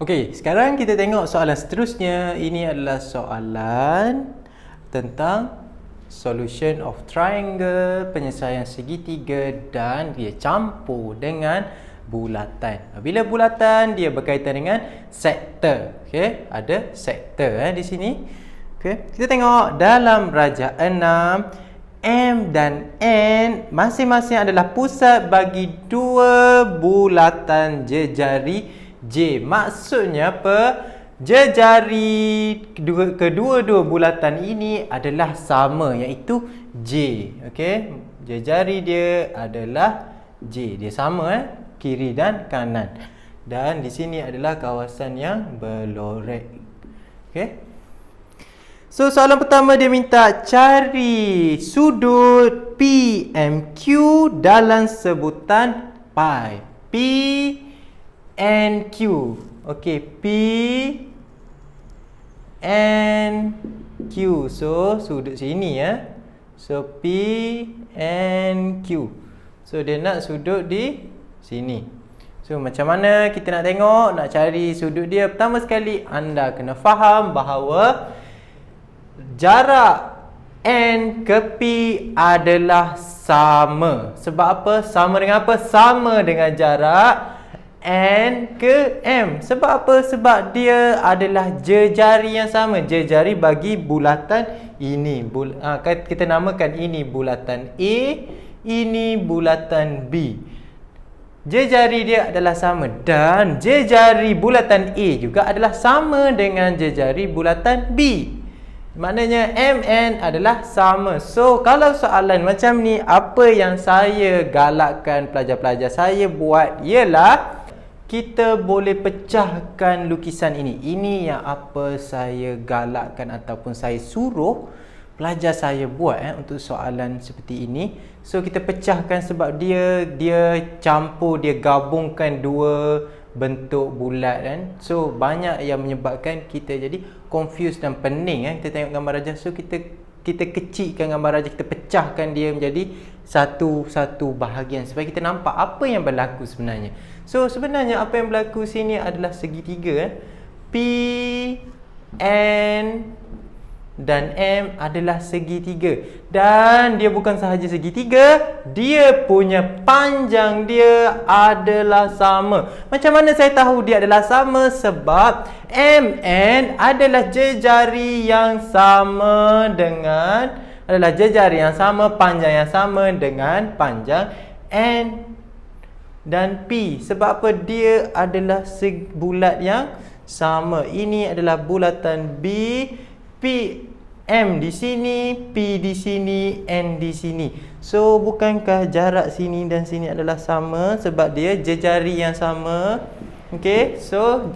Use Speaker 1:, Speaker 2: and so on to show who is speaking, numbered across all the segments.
Speaker 1: Okey, sekarang kita tengok soalan seterusnya. Ini adalah soalan tentang solution of triangle, penyelesaian segitiga, dan dia campur dengan bulatan. Bila bulatan dia berkaitan dengan sektor. Okey, ada sektor di sini. Okey, kita tengok dalam rajah 6, M dan N masing-masing adalah pusat bagi dua bulatan jejari J. Maksudnya apa? Jejari kedua-dua bulatan ini adalah sama, iaitu J. Okey, jejari dia adalah J. Dia sama kiri dan kanan. Dan di sini adalah kawasan yang berlorek. Okey. So soalan pertama dia minta cari sudut PMQ dalam sebutan pi. P and Q. Okey, P and Q. So sudut sini So P and Q. So dia nak sudut di sini. So macam mana kita nak tengok, nak cari sudut dia? Pertama sekali anda kena faham bahawa jarak N ke P adalah sama. Sebab apa? Sama dengan apa? Sama dengan jarak N ke M. Sebab apa? Sebab dia adalah jejari yang sama. Jejari bagi bulatan ini. Kita namakan ini bulatan A, ini bulatan B. Jejari dia adalah sama. Dan jejari bulatan A juga adalah sama dengan jejari bulatan B. Maknanya MN adalah sama. So kalau soalan macam ni, apa yang saya galakkan pelajar-pelajar saya buat ialah kita boleh pecahkan lukisan ini. Ini yang apa saya galakkan ataupun saya suruh pelajar saya buat untuk soalan seperti ini. So kita pecahkan sebab dia campur, dia gabungkan dua bentuk bulat So banyak yang menyebabkan kita jadi confused dan pening Kita tengok gambar rajah. So kita kecilkan gambar rajah, kita pecahkan dia menjadi satu bahagian supaya kita nampak apa yang berlaku sebenarnya. So sebenarnya apa yang berlaku sini adalah segitiga P, N dan M adalah segitiga. Dan dia bukan sahaja segitiga, dia punya panjang dia adalah sama. Macam mana saya tahu dia adalah sama? Sebab MN adalah jejari yang sama dengan panjang yang sama dengan panjang N dan P. Sebab apa? Dia adalah bulat yang sama. Ini adalah bulatan B, P, M di sini, P di sini, N di sini. So bukankah jarak sini dan sini adalah sama sebab dia jejari yang sama. Okey, so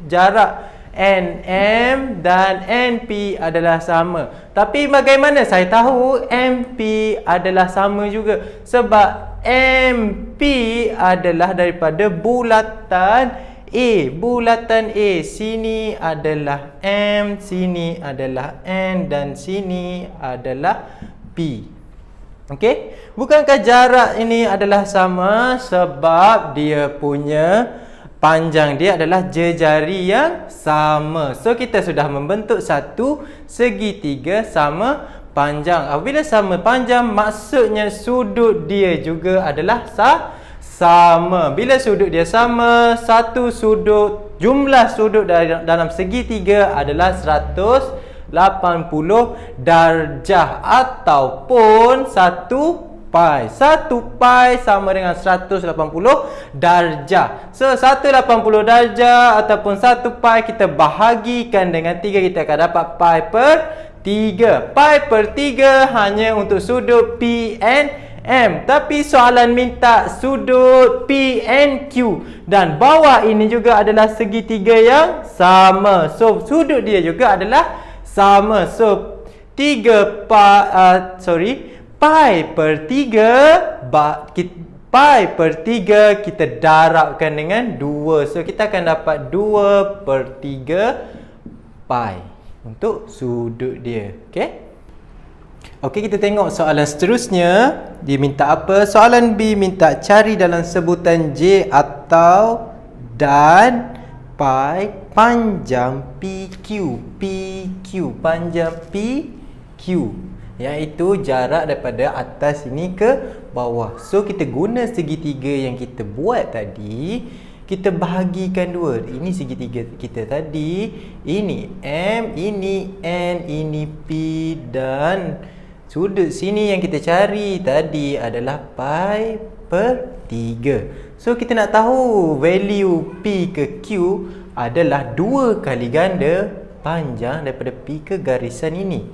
Speaker 1: jarak NM dan NP adalah sama. Tapi bagaimana saya tahu MP adalah sama juga? Sebab MP adalah daripada bulatan A. Bulatan A, sini adalah M, sini adalah N dan sini adalah P. Okey? Bukankah jarak ini adalah sama sebab dia punya panjang dia adalah jejari yang sama. So kita sudah membentuk satu segitiga sama panjang. Apabila sama panjang, maksudnya sudut dia juga adalah sama. Bila sudut dia sama, jumlah sudut dalam segitiga adalah 180 darjah ataupun 1 pi. 1 pi sama dengan 180 darjah. So 180 darjah ataupun 1 pi kita bahagikan dengan 3, kita akan dapat pi per 3. Pi per 3 hanya untuk sudut P and M. Tapi soalan minta sudut P and Q. Dan bawah ini juga adalah segitiga yang sama. So sudut dia juga adalah sama. So pi per 3 pi per 3 kita darabkan dengan 2. So kita akan dapat 2 per 3 pi untuk sudut dia. Okey. Okey, kita tengok soalan seterusnya. Dia minta apa? Soalan B minta cari dalam sebutan J atau dan pi panjang PQ. PQ panjang PQ, iaitu jarak daripada atas ini ke bawah. So kita guna segitiga yang kita buat tadi, kita bahagikan dua. Ini segitiga kita tadi, ini M, ini N, ini P, dan sudut sini yang kita cari tadi adalah pi per 3. So kita nak tahu value P ke Q adalah 2 kali ganda panjang daripada P ke garisan ini,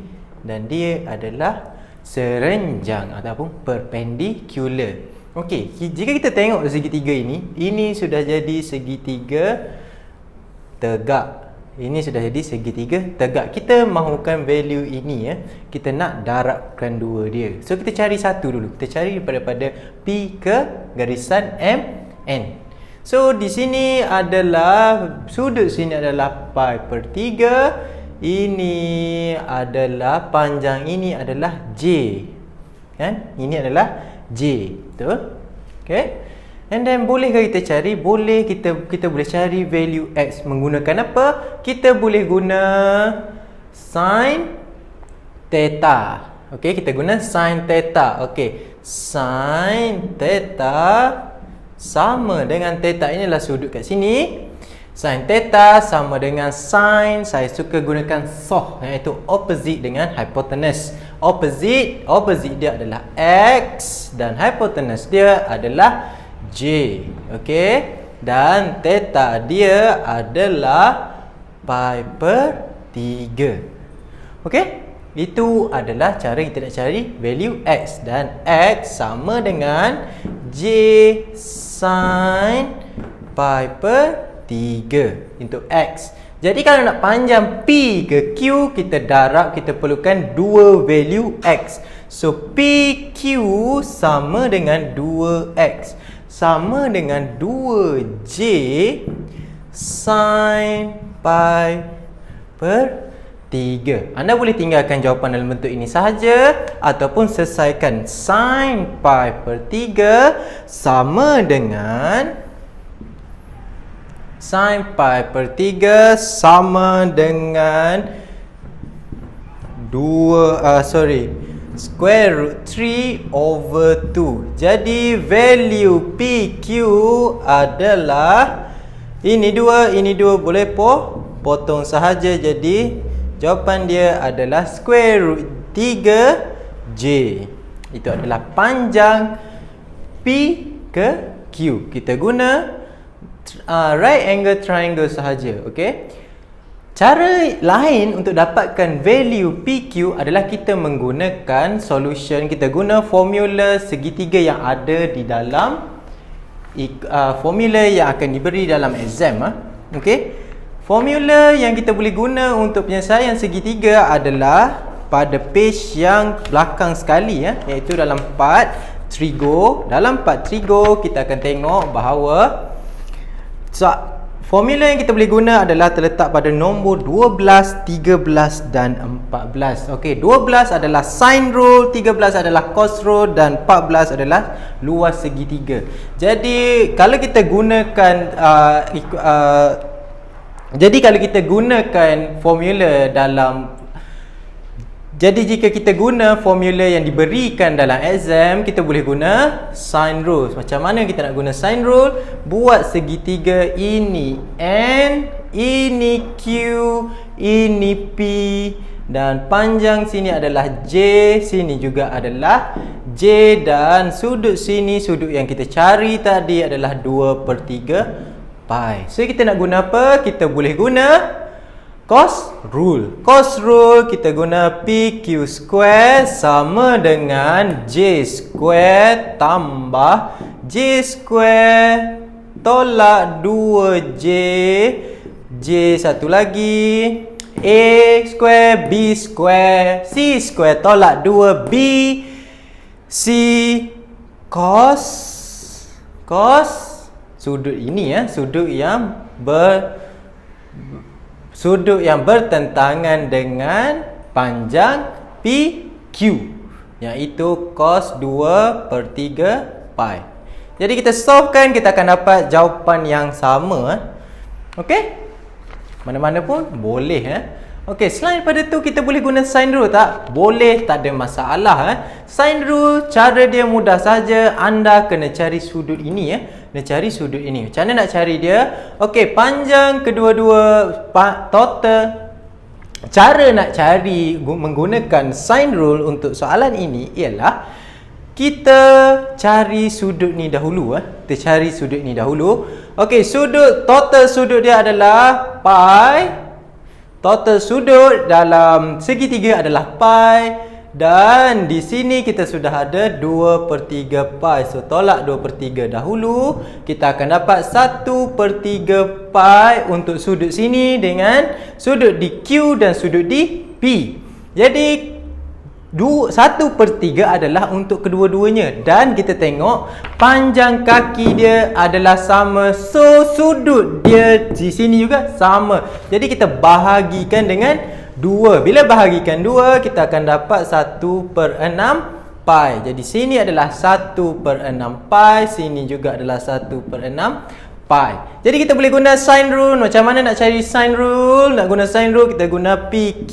Speaker 1: dan dia adalah serenjang ataupun perpendicular. Okey, jika kita tengok segitiga ini sudah jadi segitiga tegak. Ini sudah jadi segitiga tegak. Kita mahukan value ini, kita nak darabkan dua dia. So kita cari satu dulu. Kita cari daripada P ke garisan M, N. So di sini adalah sudut sini adalah pi per 3. Ini adalah panjang ini adalah J. Kan? Ini adalah J. Betul? Okay. And then bolehkah kita cari? Boleh, kita boleh cari value X menggunakan apa? Kita boleh guna sin theta. Okey, kita guna sin theta. Okey, sin theta sama dengan theta, inilah sudut kat sini. Sin theta sama dengan sin, saya suka gunakan soh, iaitu opposite dengan hypotenuse. Opposite dia adalah X dan hypotenuse dia adalah J. Okey, dan theta dia adalah pi per 3. Okey, itu adalah cara kita nak cari value X, dan X sama dengan J sin pi per 3 untuk X. Jadi kalau nak panjang P ke Q, kita darab, kita perlukan dua value X. So PQ sama dengan 2X, sama dengan 2J sin pi per 3. Anda boleh tinggalkan jawapan dalam bentuk ini sahaja, ataupun selesaikan sin pi per 3 sama dengan sin pi per 3 sama dengan square root 3 over 2. Jadi value PQ adalah ini dua boleh potong sahaja. Jadi jawapan dia adalah square root 3J. Itu adalah panjang P ke Q. Kita guna right angle triangle sahaja. Okey. Cara lain untuk dapatkan value PQ adalah kita menggunakan solution. Kita guna formula segitiga yang ada di dalam formula yang akan diberi dalam exam. Okey. Formula yang kita boleh guna untuk penyelesaian segitiga adalah pada page yang belakang sekali, iaitu dalam part trigo. Dalam part trigo kita akan tengok bahawa formula yang kita boleh guna adalah terletak pada nombor 12, 13 dan 14. Okey, 12 adalah sin rule, 13 adalah cos rule dan 14 adalah luas segitiga. Jadi kalau kita gunakan formula dalam jika kita guna formula yang diberikan dalam exam, kita boleh guna sin rule. Macam mana kita nak guna sin rule? Buat segitiga ini N, ini Q, ini P, dan panjang sini adalah J, sini juga adalah J, dan sudut sini, sudut yang kita cari tadi adalah 2 per 3 pi. So kita nak guna apa? Kita boleh guna cos rule. Cos rule kita guna PQ square sama dengan J square tambah J square tolak 2J, J satu lagi, A square, B square, C square tolak 2B, C cos sudut ini, sudut yang bertentangan dengan panjang PQ, iaitu cos 2 per 3 pi. Jadi kita solvekan, kita akan dapat jawapan yang sama. Okey? Mana-mana pun boleh Okey, selain daripada tu kita boleh guna sine rule tak? Boleh, tak ada masalah Sine rule cara dia mudah saja. Anda kena cari sudut ini Kena cari sudut ini. Macam mana nak cari dia? Okey, panjang kedua-dua total. Cara nak cari menggunakan sine rule untuk soalan ini ialah kita cari sudut ni dahulu Kita cari sudut ni dahulu. Okey, total sudut dia adalah pi. Total sudut dalam segitiga adalah pi. Dan di sini kita sudah ada 2/3 pi. So tolak 2/3 dahulu. Kita akan dapat 1/3 pi untuk sudut sini dengan sudut di Q dan sudut di P. Jadi 1/3 adalah untuk kedua-duanya. Dan kita tengok panjang kaki dia adalah sama. So sudut dia di sini juga sama. Jadi kita bahagikan dengan 2. Bila bahagikan 2, kita akan dapat 1/6 pi. Jadi sini adalah 1/6 pi. Sini juga adalah 1/6 pi. Jadi kita boleh guna sine rule. Macam mana nak cari sine rule? Nak guna sine rule, kita guna PQ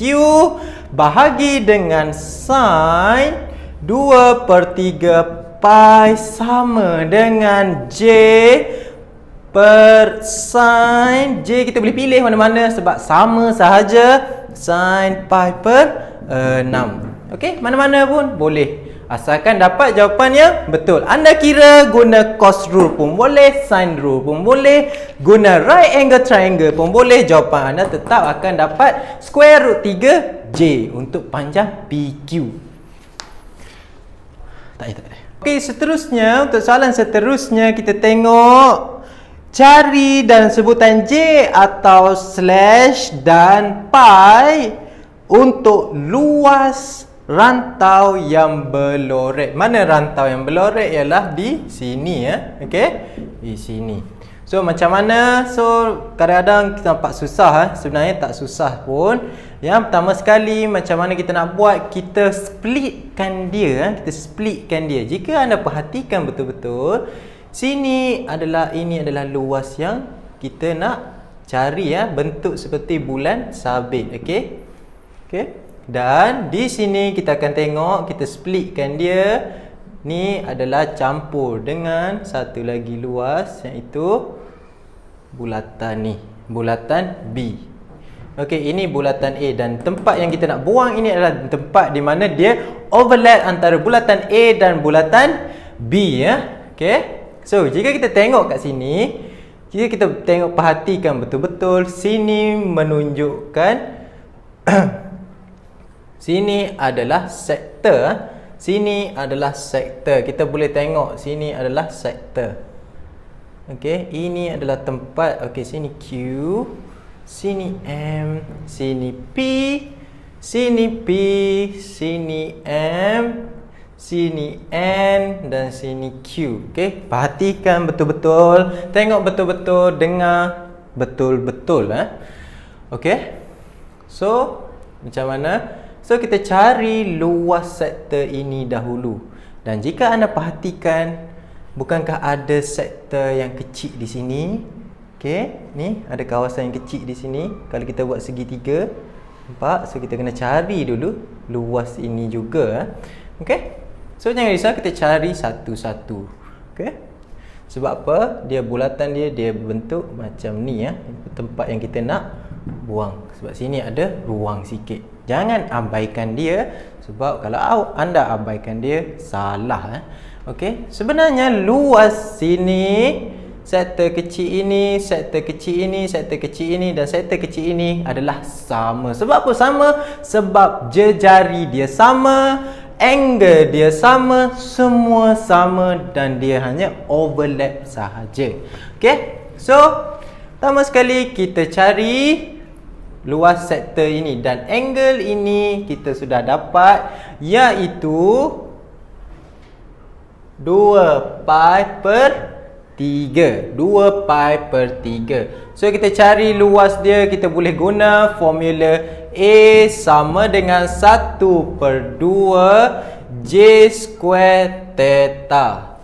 Speaker 1: bahagi dengan sin 2/3 pi sama dengan J per sin. J kita boleh pilih mana-mana sebab sama sahaja. Sin pi per 6. Okey, mana-mana pun boleh. Asalkan dapat jawapan yang betul. Anda kira guna cos rule pun boleh, sine rule pun boleh, guna right angle triangle pun boleh. Jawapan anda tetap akan dapat square root 3J untuk panjang PQ. Tak ada. Okey, seterusnya untuk soalan seterusnya kita tengok cari dan sebutan J atau slash dan pi untuk luas rantau yang berlorek. Mana rantau yang berlorek? Ialah di sini Okey, di sini. So macam mana? So kadang-kadang kita nampak susah sebenarnya tak susah pun. Yang pertama sekali, macam mana kita nak buat? Kita splitkan dia Kita splitkan dia. Jika anda perhatikan betul-betul, ini adalah luas yang kita nak cari bentuk seperti bulan sabit. Okey. Okey. Dan di sini kita akan tengok, kita splitkan dia. Ni adalah campur dengan satu lagi luas, iaitu bulatan ni, bulatan B. Okey, ini bulatan A. Dan tempat yang kita nak buang ini adalah tempat di mana dia overlap antara bulatan A dan bulatan B Okey. So jika kita tengok kat sini, jika kita tengok, perhatikan betul-betul, sini menunjukkan sini adalah sektor. Sini adalah sektor. Kita boleh tengok sini adalah sektor. Okey, ini adalah tempat. Okey, sini Q, sini M, sini P, sini P, sini M, sini N dan sini Q. Okey, perhatikan betul-betul, tengok betul-betul, dengar betul-betul Okey. So, macam mana? So kita cari luas sektor ini dahulu. Dan jika anda perhatikan, bukankah ada sektor yang kecil di sini? Okey, ni ada kawasan yang kecil di sini. Kalau kita buat segitiga, nampak? So kita kena cari dulu luas ini juga. Okey. So jangan risau, kita cari satu-satu. Okey. Sebab apa? Dia bulatan dia bentuk macam ni tempat yang kita nak buang. Sebab sini ada ruang sikit. Jangan abaikan dia, sebab kalau anda abaikan dia, salah Okey. Sebenarnya luas sini, sektor kecil ini, sektor kecil ini, sektor kecil ini dan sektor kecil ini adalah sama. Sebab apa sama? Sebab jejari dia sama, angle dia sama, semua sama dan dia hanya overlap sahaja. Okey. So, pertama sekali kita cari luas sektor ini dan angle ini kita sudah dapat, iaitu 2 pi per 3. 2 pi per 3. So kita cari luas dia, kita boleh guna formula A sama dengan 1/2 J square theta.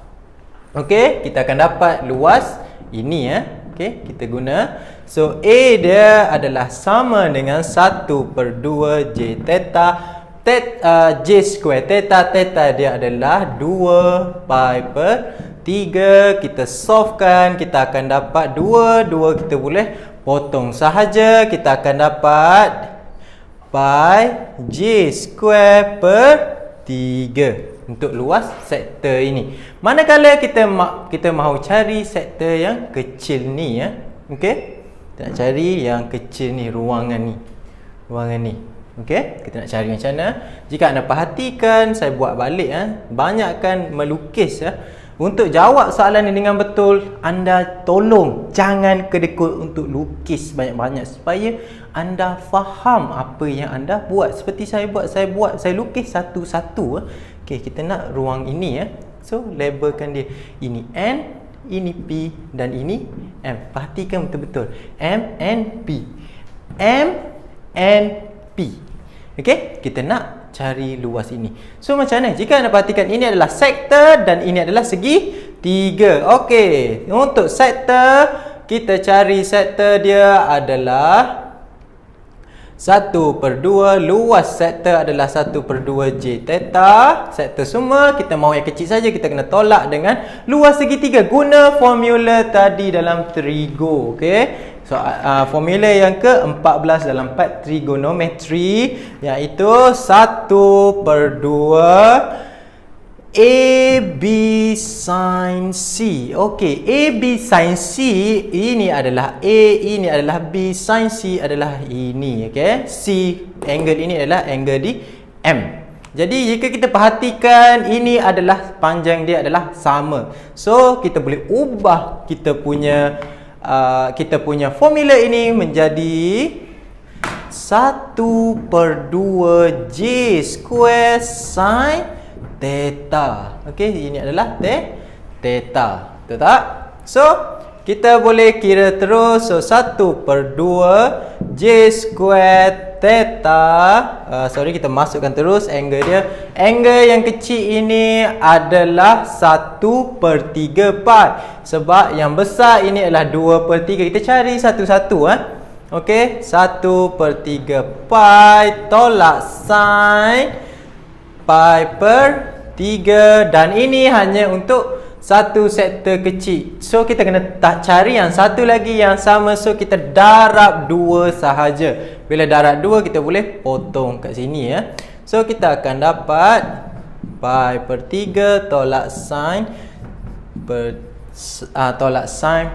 Speaker 1: Okey, kita akan dapat luas ini Okey, kita guna. So A dia adalah sama dengan 1/2 J theta. J square theta. Theta dia adalah 2 pi per 3. Kita solvekan, kita akan dapat 2 kita boleh potong sahaja. Kita akan dapat pi J square per 3 untuk luas sektor ini. Manakala kita mahu cari sektor yang kecil ni ya. Okey? Kita nak cari yang kecil ni, ruangan ni. Okey, kita nak cari macam mana? Jika anda perhatikan, saya buat balik banyakkan melukis ya. Untuk jawab soalan ni dengan betul, anda tolong jangan kedekut untuk lukis banyak-banyak supaya anda faham apa yang anda buat. Seperti saya lukis satu-satu. Okey, kita nak ruang ini ya. So, labelkan dia. Ini N, ini P dan ini M. Perhatikan betul-betul. M, N, P. M, N, P. Okey, kita nak cari luas ini. So macam mana? Jika anda perhatikan, ini adalah sektor dan ini adalah segi 3. Okey, untuk sektor, kita cari sektor dia adalah 1/2. Luas sektor adalah 1/2 J theta. Sektor semua, kita mahu yang kecil saja, kita kena tolak dengan luas segitiga. Guna formula tadi dalam trigo. Okey. So, formula yang ke-14 dalam part trigonometri, iaitu 1/2 AB sin C. Okey, AB sin C ini adalah A, ini adalah B, sin C adalah ini. Okey, C angle ini adalah angle di M. Jadi jika kita perhatikan, ini adalah panjang dia adalah sama. So kita boleh ubah kita punya formula ini menjadi 1/2 J square sin theta. Okey, ini adalah theta. Betul tak? So, kita boleh kira terus. So, 1/2 J square theta. Kita masukkan terus angle dia. Angle yang kecil ini adalah 1/3 pi. Sebab yang besar ini adalah 2/3. Kita cari satu-satu. Okey, 1/3 pi tolak sin pi per 3, dan ini hanya untuk satu sektor kecil. So kita kena cari yang satu lagi yang sama. So kita darab 2 sahaja. Bila darab 2, kita boleh potong kat sini ya. So kita akan dapat pi per 3 tolak sin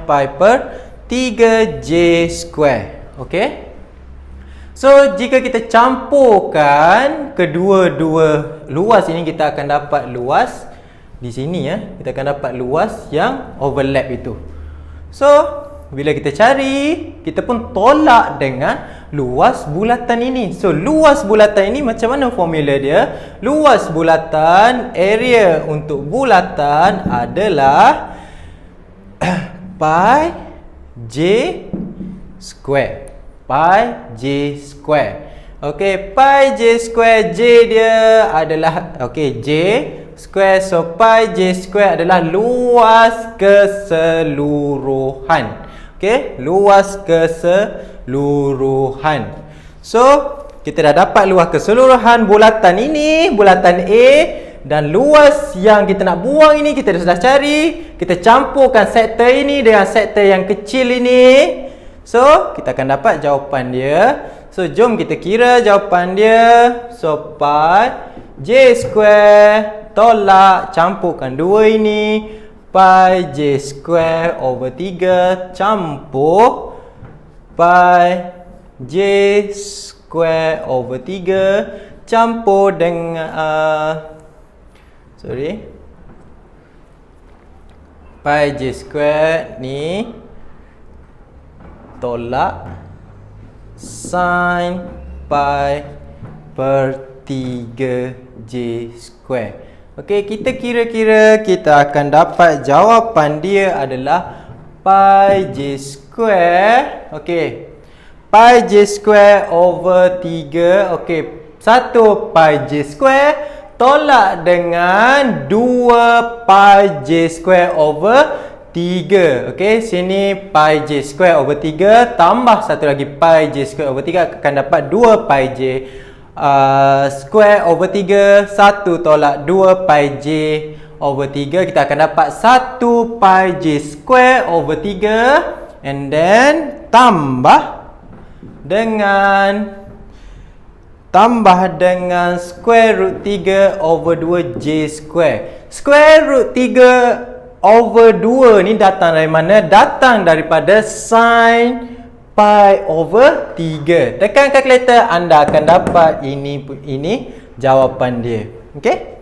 Speaker 1: pi per 3 J square. Okey. So jika kita campurkan kedua-dua luas ini, kita akan dapat luas di sini ya. Kita akan dapat luas yang overlap itu. So bila kita cari, kita pun tolak dengan luas bulatan ini. So luas bulatan ini macam mana formula dia? Luas bulatan, area untuk bulatan adalah pi J square. Pi J square. Okey, pi J square, J dia adalah J square. So pi J square adalah luas keseluruhan. Okey, luas keseluruhan. So kita dah dapat luas keseluruhan bulatan ini, bulatan A, dan luas yang kita nak buang ini kita sudah cari. Kita campurkan sektor ini dengan sektor yang kecil ini. So, kita akan dapat jawapan dia. So, jom kita kira jawapan dia. So, pi J square tolak campurkan 2 ini. Pi J square over 3 campur pi J square over 3 campur dengan pi J square ni tolak sin pi per 3 J square. Okey, kita kira-kira, kita akan dapat jawapan dia adalah pi J square. Okey, pi J square over 3. Okey, 1 pi J square tolak dengan 2 pi J square over 3. Okey, sini pi j square over 3 tambah satu lagi pi j square over 3 akan dapat 2 pi j square over 3. 1 tolak 2 pi j over 3. Kita akan dapat 1 pi j square over 3. And then tambah dengan square root 3 over 2 j square. Square root 3 over 2 ni datang dari mana? Datang daripada sin pi over 3. Tekan kalkulator, anda akan dapat ini jawapan dia. Okey?